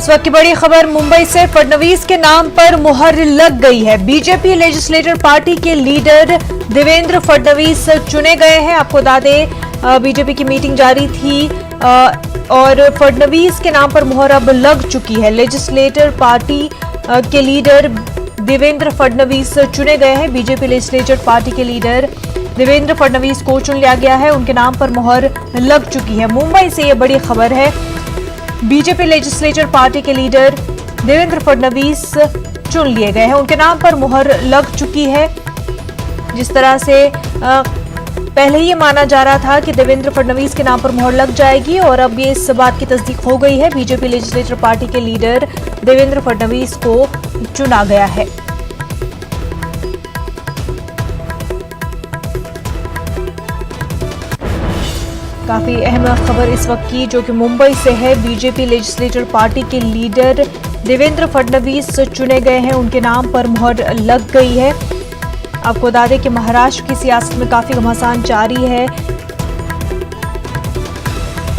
इस वक्त की बड़ी खबर मुंबई से फडणवीस के नाम पर मुहर लग गई है। बीजेपी लेजिस्लेटिव पार्टी के लीडर देवेंद्र फडणवीस चुने गए हैं। आपको बता दें बीजेपी की मीटिंग जारी थी और फडणवीस के नाम पर मुहर अब लग चुकी है। लेजिस्लेटिव पार्टी के लीडर देवेंद्र फडणवीस चुने गए हैं। बीजेपी लेजिस्लेटिव पार्टी के लीडर देवेंद्र फडणवीस को चुन लिया गया है। उनके नाम पर मुहर लग चुकी है। मुंबई से ये बड़ी खबर है। बीजेपी लेजिस्लेटिव पार्टी के लीडर देवेंद्र फडणवीस चुन लिए गए हैं। उनके नाम पर मुहर लग चुकी है। जिस तरह से पहले ही माना जा रहा था कि देवेंद्र फडणवीस के नाम पर मुहर लग जाएगी और अब ये इस बात की तस्दीक हो गई है। बीजेपी लेजिस्लेटिव पार्टी के लीडर देवेंद्र फडणवीस को चुना गया है। काफी अहम खबर इस वक्त की जो कि मुंबई से है। बीजेपी लेजिस्लेटिव पार्टी के लीडर देवेंद्र फडणवीस चुने गए हैं। उनके नाम पर मुहर लग गई है। आपको बता दें कि महाराष्ट्र की सियासत में काफी घमासान जारी है।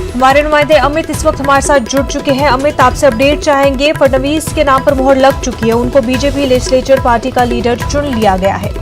हमारे नुमाइंदे अमित इस वक्त हमारे साथ जुड़ चुके हैं। अमित, आपसे अपडेट चाहेंगे। फडणवीस के नाम पर मुहर लग चुकी है। उनको बीजेपी लेजिस्लेटिव पार्टी का लीडर चुन लिया गया है।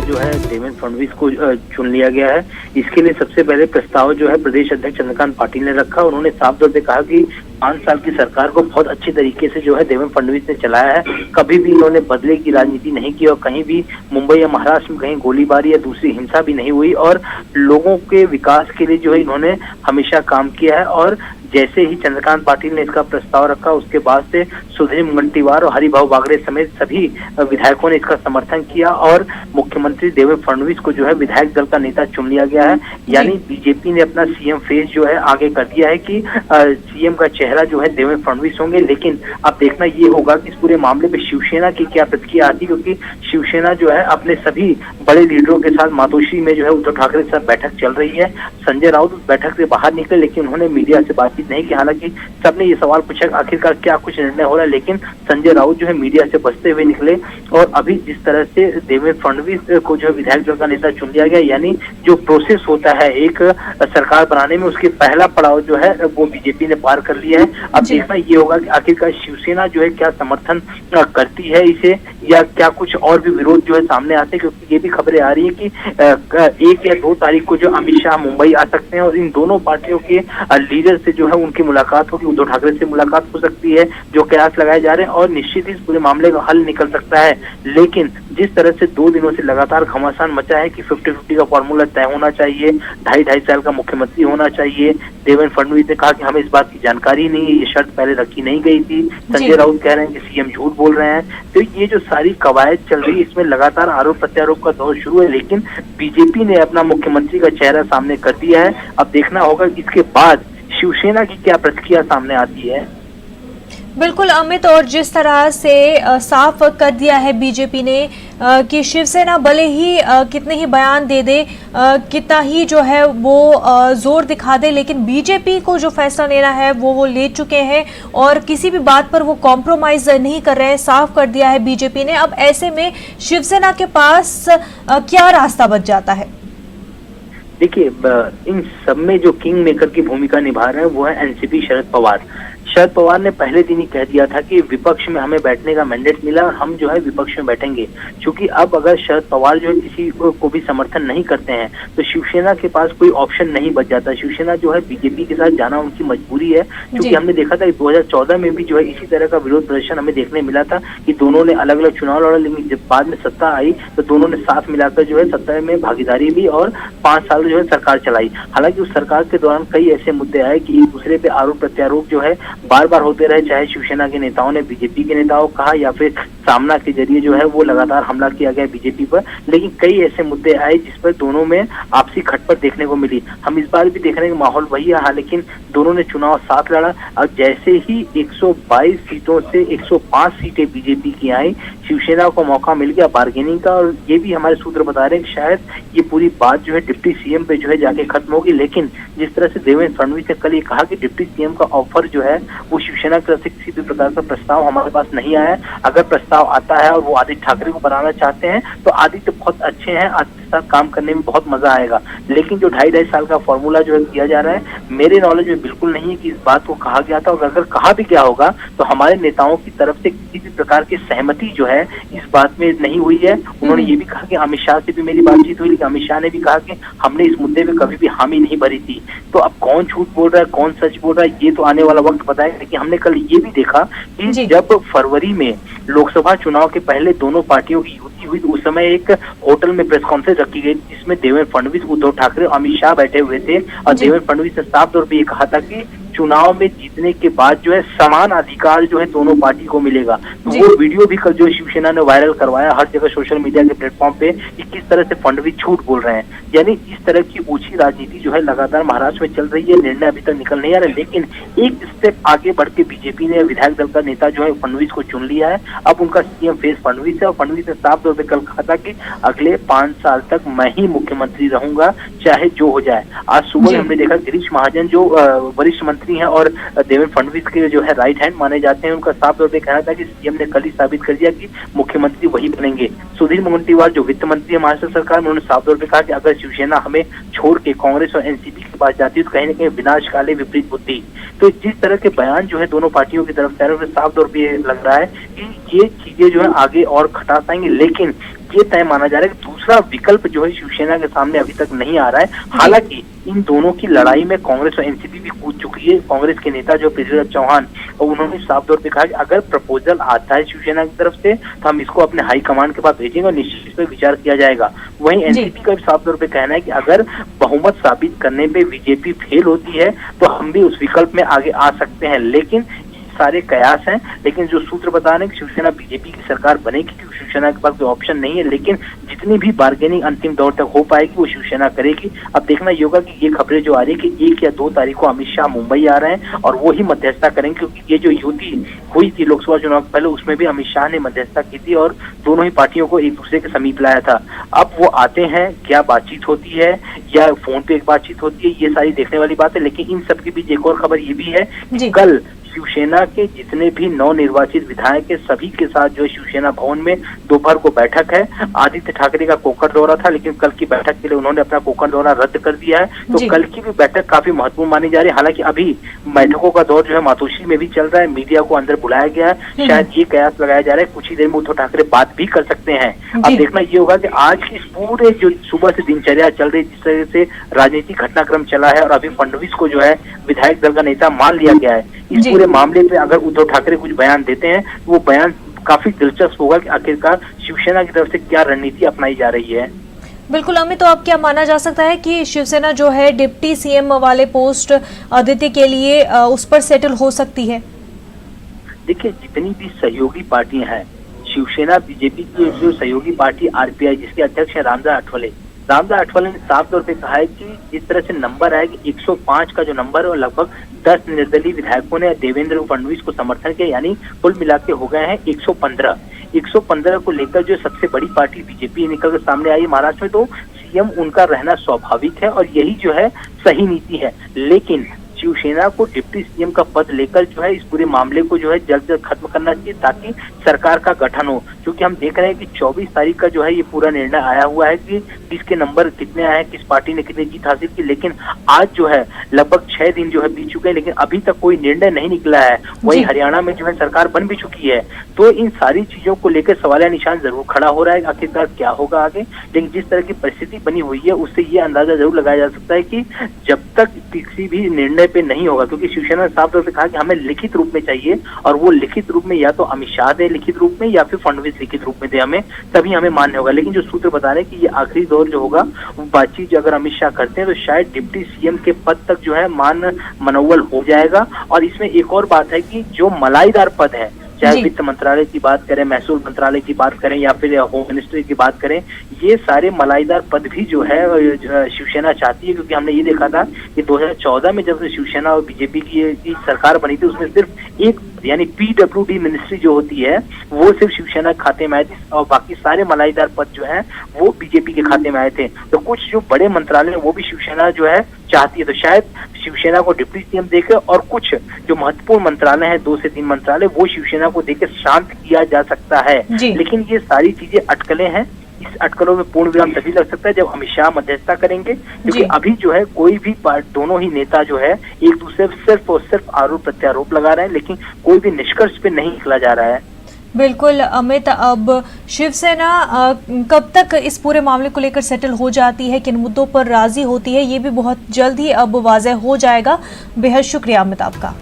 जो है देवेंद्र फडणवीस को चुन लिया गया है। इसके लिए सबसे पहले प्रस्ताव जो है प्रदेश अध्यक्ष चंद्रकांत पाटिल ने रखा। उन्होंने साफ तौर पे कहा कि 5 साल की सरकार को बहुत अच्छी तरीके से जो है देवेंद्र फडणवीस ने चलाया है। कभी भी इन्होंने बदले की राजनीति नहीं की और कहीं भी मुंबई या महाराष्ट्र में कहीं गोलीबारी या दूसरी हिंसा भी नहीं हुई और लोगों के विकास के लिए जो है इन्होंने हमेशा काम किया है। और जैसे ही चंद्रकांत पाटिल ने इसका प्रस्ताव रखा उसके बाद से सुधीर मुनगंटीवार और हरिभाऊ बागड़े समेत सभी विधायकों ने इसका समर्थन किया और मुख्यमंत्री देवेंद्र फडणवीस को जो है विधायक दल का नेता चुन लिया गया है। यानी बीजेपी ने अपना सीएम फेस जो है आगे कर दिया है कि सीएम का चेहरा जो है देवेंद्र फडणवीस होंगे। लेकिन अब देखना ये होगा कि इस पूरे मामले पे शिवसेना की क्या प्रतिक्रिया आती है, क्योंकि शिवसेना जो है अपने सभी बड़े लीडरों के साथ मातोश्री में जो है उद्धव ठाकरे के साथ बैठक चल रही है। संजय राउत उस बैठक से बाहर निकले लेकिन उन्होंने मीडिया से बातचीत नहीं की। हालांकि सबने ये सवाल पूछा आखिरकार क्या कुछ निर्णय हो रहा है, लेकिन संजय राउत जो है मीडिया से बचते हुए निकले। और अभी जिस तरह से देवेंद्र फडणवीस को जो है विधायक दल का नेता चुन लिया गया, यानी जो प्रोसेस होता है एक सरकार बनाने में उसके पहला पड़ाव जो है वो बीजेपी ने पार कर लिया है। अब देखना ये होगा कि आखिरकार शिवसेना जो है क्या समर्थन करती है इसे या क्या कुछ और भी विरोध जो है सामने आते हैं, क्योंकि ये भी खबरें आ रही है कि 1 या 2 तारीख को जो अमित शाह मुंबई आ सकते हैं और इन दोनों पार्टियों के लीडर से जो है उनकी मुलाकात होगी। उद्धव ठाकरे से मुलाकात हो सकती है, जो कयास लगाए जा रहे हैं और निश्चित ही इस पूरे मामले का हल निकल सकता है। लेकिन जिस तरह से 2 दिनों से लगातार घमासान मचा है कि 50-50 का फॉर्मूला तय होना चाहिए, 2.5 साल का मुख्यमंत्री होना चाहिए। देवेंद्र फडणवीस ने कहा कि हमें इस बात की जानकारी नहीं है, ये शर्त पहले रखी नहीं गई थी। संजय राउत कह रहे हैं कि सीएम झूठ बोल रहे हैं। तो ये जो सारी कवायद चल रही है इसमें लगातार आरोप प्रत्यारोप का दौर शुरू है, लेकिन बीजेपी ने अपना मुख्यमंत्री का चेहरा सामने कर दिया है। अब देखना होगा कि इसके बाद शिवसेना की क्या प्रतिक्रिया सामने आती है। बिल्कुल अमित, और जिस तरह से साफ कर दिया है बीजेपी ने कि शिवसेना भले ही कितने ही बयान दे दे, कितना ही जो है वो जोर दिखा दे, लेकिन बीजेपी को जो फैसला लेना है वो ले चुके हैं और किसी भी बात पर वो कॉम्प्रोमाइज नहीं कर रहे हैं। साफ कर दिया है बीजेपी ने। अब ऐसे में शिवसेना के पास क्या रास्ता बच जाता है? देखिए, इन सब में जो किंग मेकर की भूमिका निभा रहे हैं वो है एनसीपी शरद पवार। शरद पवार ने पहले दिन ही कह दिया था कि विपक्ष में हमें बैठने का मैंडेट मिला और हम जो है विपक्ष में बैठेंगे, क्योंकि अब अगर शरद पवार जो है किसी को भी समर्थन नहीं करते हैं तो शिवसेना के पास कोई ऑप्शन नहीं बच जाता। शिवसेना जो है बीजेपी के साथ जाना उनकी मजबूरी है, क्योंकि हमने देखा था 2014 में भी जो है इसी तरह का विरोध प्रदर्शन हमें देखने मिला था कि दोनों ने अलग अलग चुनाव लड़ा, लेकिन जब बाद में सत्ता आई तो दोनों ने साथ मिलाकर जो है सत्ता में भागीदारी भी और 5 साल जो है सरकार चलाई। हालांकि उस सरकार के दौरान कई ऐसे मुद्दे आए कि एक दूसरे पे आरोप प्रत्यारोप जो है बार बार होते रहे, चाहे शिवसेना के नेताओं ने बीजेपी के नेताओं को कहा या फिर सामना के जरिए जो है वो लगातार हमला किया गया बीजेपी पर। लेकिन कई ऐसे मुद्दे आए जिस पर दोनों में आपसी खटपट देखने को मिली। हम इस बार भी देखने का माहौल वही है, लेकिन दोनों ने चुनाव साथ लड़ा। अब जैसे ही 122 सीटों से 105 सीटें बीजेपी की आई, शिवसेना को मौका मिल गया बार्गेनिंग का। और ये भी हमारे सूत्र बता रहे हैं कि शायद ये पूरी बात जो है डिप्टी सीएम पे जो है जाके खत्म होगी। लेकिन जिस तरह से देवेंद्र फडणवीस ने कल ये कहा कि डिप्टी सीएम का ऑफर जो है वो शिवसेना की तरफ से किसी भी प्रकार का प्रस्ताव हमारे पास नहीं आया है। अगर प्रस्ताव प्रस्ताव आता है और वो आदित्य ठाकरे को बनाना चाहते हैं, तो आदित्य बहुत अच्छे हैं, आदित्य के साथ काम करने में बहुत मजा आएगा। लेकिन जो 2.5 साल का फॉर्मूला जो है किया जा रहा है, मेरे नॉलेज में बिल्कुल नहीं है कि इस बात को कहा गया था, और अगर कहा भी गया होगा तो हमारे नेताओं की तरफ से किसी भी प्रकार की सहमति जो है इस बात में नहीं हुई है। उन्होंने ये भी कहा कि अमित शाह से भी मेरी बातचीत हुई, लेकिन अमित शाह ने भी कहा कि हमने इस मुद्दे पे कभी भी हामी नहीं भरी थी। तो अब कौन झूठ बोल रहा है, कौन सच बोल रहा है, ये तो आने वाला वक्त बताएगा। लेकिन हमने कल ये भी देखा कि जब फरवरी में लोकसभा चुनाव के पहले दोनों पार्टियों की युति हुई, तो उस समय एक होटल में प्रेस कॉन्फ्रेंस रखी गई जिसमें देवेंद्र फडणवीस, उद्धव ठाकरे, अमित शाह बैठे हुए थे, और देवेंद्र फडणवीस ने साफ तौर पर ये कहा था कि चुनाव में जीतने के बाद जो है समान अधिकार जो है दोनों पार्टी को मिलेगा। तो वो वीडियो भी कल जो शिवसेना ने वायरल करवाया हर जगह सोशल मीडिया के प्लेटफॉर्म पे कि किस तरह से फडणवीस झूठ बोल रहे हैं। यानी इस तरह की ऊंची राजनीति जो है लगातार महाराष्ट्र में चल रही है। निर्णय अभी तक निकल नहीं आ रहा, लेकिन एक स्टेप आगे बढ़ के बीजेपी ने विधायक दल का नेता जो है फडणवीस को चुन लिया है। अब उनका सीएम फेस फडणवीस है, और फडणवीस ने साफ तौर पर कल कहा था कि अगले 5 साल तक मैं ही मुख्यमंत्री रहूंगा, चाहे जो हो जाए। आज सुबह हमने देखा गिरीश महाजन जो वरिष्ठ मंत्री हैं और देवेंद्र फडणवीस के जो है राइट हैंड माने जाते हैं, उनका साफ तौर पर कहना था कि सीएम ने कल ही साबित कर दिया कि मुख्यमंत्री वही बनेंगे। सुधीर मुनगंटीवार जो वित्त मंत्री है महाराष्ट्र सरकार में, उन्होंने साफ तौर पर कहा कि अगर शिवसेना हमें छोड़ के कांग्रेस और एनसीपी के पास जाती है तो कहीं ना कहीं विनाशकाले विपरीत बुद्धि। तो जिस तरह के बयान जो है दोनों पार्टियों की तरफ से साफ तौर पर लग रहा है कि ये चीजें जो है आगे और खटास आएंगी। लेकिन ये तय माना जा रहा है कि दूसरा विकल्प जो है शिवसेना के सामने अभी तक नहीं आ रहा है। हालांकि इन दोनों की लड़ाई में कांग्रेस और एनसीपी भी कूद चुकी है। कांग्रेस के नेता जो पृथ्वीराज चौहान, और उन्होंने साफ तौर पे कहा कि अगर प्रपोजल आता है शिवसेना की तरफ से तो हम इसको अपने हाईकमान के पास भेजेंगे और निश्चित इस पर विचार किया जाएगा। वहीं एनसीपी का भी साफ तौर पे कहना है कि अगर बहुमत साबित करने पे बीजेपी फेल होती है तो हम भी उस विकल्प में आगे आ सकते हैं। लेकिन सारे कयास हैं, लेकिन जो सूत्र बता रहे हैं कि शिवसेना बीजेपी की सरकार बनेगी, क्योंकि शिवसेना के पास कोई ऑप्शन नहीं है। लेकिन जितनी भी बार्गेनिंग अंतिम दौर तक हो पाएगी वो शिवसेना करेगी। अब देखना ये होगा कि ये खबरें जो आ रही है कि 1 या 2 तारीख को अमित शाह मुंबई आ रहे हैं और वो ही मध्यस्थता करेंगे, क्योंकि ये जो युति हुई थी लोकसभा चुनाव के पहले उसमें भी अमित शाह ने मध्यस्थता की थी और दोनों ही पार्टियों को एक दूसरे के समीप लाया था। अब वो आते हैं, क्या बातचीत होती है या फोन पे एक बातचीत होती है, ये सारी देखने वाली बात है। लेकिन इन सब के बीच एक और खबर ये भी है कि कल शिवसेना के जितने भी नवनिर्वाचित विधायक है सभी के साथ जो शिवसेना भवन में दोपहर को बैठक है। आदित्य ठाकरे का कोकर दौरा था, लेकिन कल की बैठक के लिए उन्होंने अपना कोकर दौरा रद्द कर दिया है। तो कल की भी बैठक काफी महत्वपूर्ण मानी जा रही है। हालांकि अभी बैठकों का दौर जो है मातोश्री में भी चल रहा है, मीडिया को अंदर बुलाया गया है। शायद ये कयास लगाया जा रहा है कुछ ही देर में उद्धव ठाकरे बात भी कर सकते हैं। अब देखना ये होगा कि आज इस पूरे जो सुबह से दिनचर्या चल रही, जिस तरह से राजनीतिक घटनाक्रम चला है और अभी फडणवीस को जो है विधायक दल का नेता मान लिया गया है, इस पूरे मामले पे अगर उद्धव ठाकरे कुछ बयान देते हैं तो वो बयान काफी दिलचस्प होगा कि आखिरकार शिवसेना की तरफ से क्या रणनीति अपनाई जा रही है। बिल्कुल अमित, तो अब क्या माना जा सकता है कि शिवसेना जो है डिप्टी सीएम वाले पोस्ट आदित्य के लिए उस पर सेटल हो सकती है? देखिए, जितनी भी सहयोगी पार्टियां हैं, शिवसेना बीजेपी की जो सहयोगी पार्टी आरपीआई जिसके अध्यक्ष है रामदास आठवले ने साफ तौर पे कहा है कि जिस तरह से नंबर है कि 105 का जो नंबर है, लगभग 10 निर्दलीय विधायकों ने देवेंद्र फडणवीस को समर्थन किया, यानी कुल मिला के हो गए हैं 115 को लेकर जो सबसे बड़ी पार्टी बीजेपी निकल कर सामने आई महाराष्ट्र में। तो सीएम उनका रहना स्वाभाविक है और यही जो है सही नीति है। लेकिन शिवसेना को डिप्टी सीएम का पद लेकर जो है इस पूरे मामले को जो है जल्द खत्म करना चाहिए ताकि सरकार का गठन हो। क्योंकि हम देख रहे हैं कि 24 तारीख का जो है ये पूरा निर्णय आया हुआ है कि किसके नंबर कितने आए, किस पार्टी ने कितनी जीत हासिल की। लेकिन आज जो है लगभग 6 दिन जो है बीत चुके हैं, लेकिन अभी तक कोई निर्णय नहीं निकला है। वही हरियाणा में जो है सरकार बन भी चुकी है। तो इन सारी चीजों को लेकर सवालिया निशान जरूर खड़ा हो रहा है, आखिरकार क्या होगा आगे। लेकिन जिस तरह की परिस्थिति बनी हुई है उससे ये अंदाजा जरूर लगाया जा सकता है कि जब तक किसी भी निर्णय पे नहीं होगा, क्योंकि शिवसेना ने साफ तौर पे कहा कि हमें लिखित रूप में चाहिए, और वो लिखित रूप में या तो अमित शाह दे लिखित रूप में या फिर फडणवीस लिखित रूप में दे हमें, तभी हमें मान्य होगा। लेकिन जो सूत्र बता रहे हैं कि ये आखिरी दौर जो होगा वो बातचीत अगर अमित शाह करते हैं तो शायद डिप्टी सीएम के पद तक जो है मनोबल हो जाएगा। और इसमें एक और बात है कि जो मलाईदार पद है, चाहे वित्त मंत्रालय की बात करें, महसूल मंत्रालय की बात करें या फिर होम मिनिस्ट्री की बात करें, ये सारे मलाईदार पद भी जो है शिवसेना चाहती है। क्योंकि हमने ये देखा था कि 2014 में जब शिवसेना और बीजेपी की सरकार बनी थी उसमें सिर्फ एक यानी पीडब्ल्यूडी मिनिस्ट्री जो होती है वो सिर्फ शिवसेना के खाते में आई थी और बाकी सारे मलाईदार पद जो है वो बीजेपी के खाते में आए थे। तो कुछ जो बड़े मंत्रालय वो भी शिवसेना जो है चाहती है। तो शायद शिवसेना को डिप्टी सीएम देकर और कुछ जो महत्वपूर्ण मंत्रालय है 2 से 3 मंत्रालय वो शिवसेना को देकर शांत किया जा सकता है। लेकिन ये सारी चीजें अटकलें हैं। इस अटकलों में पूर्ण विराम तभी लग सकता है जब अमित शाह मध्यस्थता करेंगे, क्योंकि अभी जो है कोई भी दोनों ही नेता जो है एक दूसरे पर सिर्फ और सिर्फ आरोप प्रत्यारोप लगा रहे हैं, लेकिन कोई भी निष्कर्ष पे नहीं निकला जा रहा है। बिल्कुल अमित, अब शिवसेना कब तक इस पूरे मामले को लेकर सेटल हो जाती है, किन मुद्दों पर राजी होती है, ये भी बहुत जल्द ही अब वाज़ेह हो जाएगा। बेहद शुक्रिया अमित आपका।